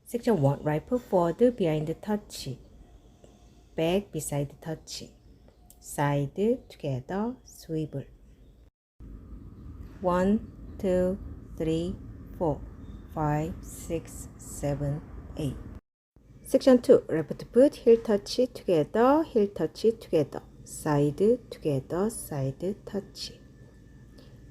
Section 1. Right foot forward, behind touch. Back beside touch. Side together, swivel. 1, 2, 3, 4, 5, 6, 7, 8. Section 2. Left foot, heel touch together, heel touch together. Side together, side touch.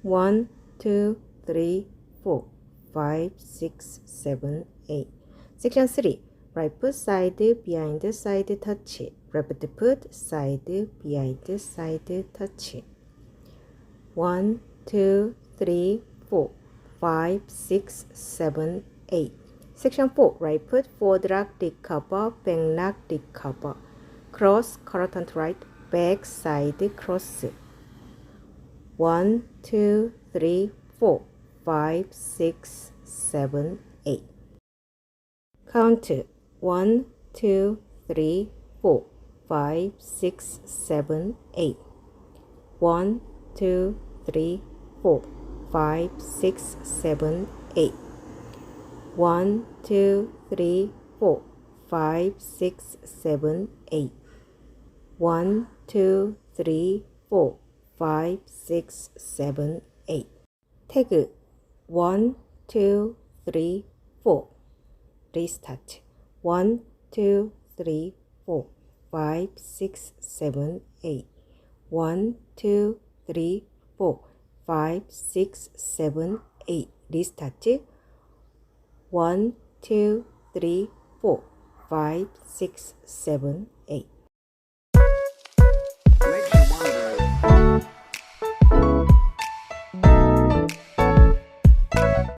1, 2, 3, 4, 5, 6, 7, 8. Section 3. Right foot side, behind side touch. Left foot side, behind side touch. 1, 2, 3, 4, 5, 6, 7, 8. Section 4. Right foot forward lock, recover, back lock, recover. Cross, current right, back side cross. 1, 2, 3, 4, 5, 6, 7, 8. Count 1, 2, 3, 4, 5, 6, 7, 8. 1, 2, 3, 4, 5, 6, 7, 8. 1, 2, 3, 4, 5, 6, 7, 8. 1, 2, 3, 4, 5, 6, 7, 8. 태그 1, 2, 3, 4. Restart 1, 2, 3, 4, 5, 6, 7, 8. 1, 2, 3, 4, 5, 6, 7, 8. Restart 1, 2, 3, 4, 5, 6, 7, 8.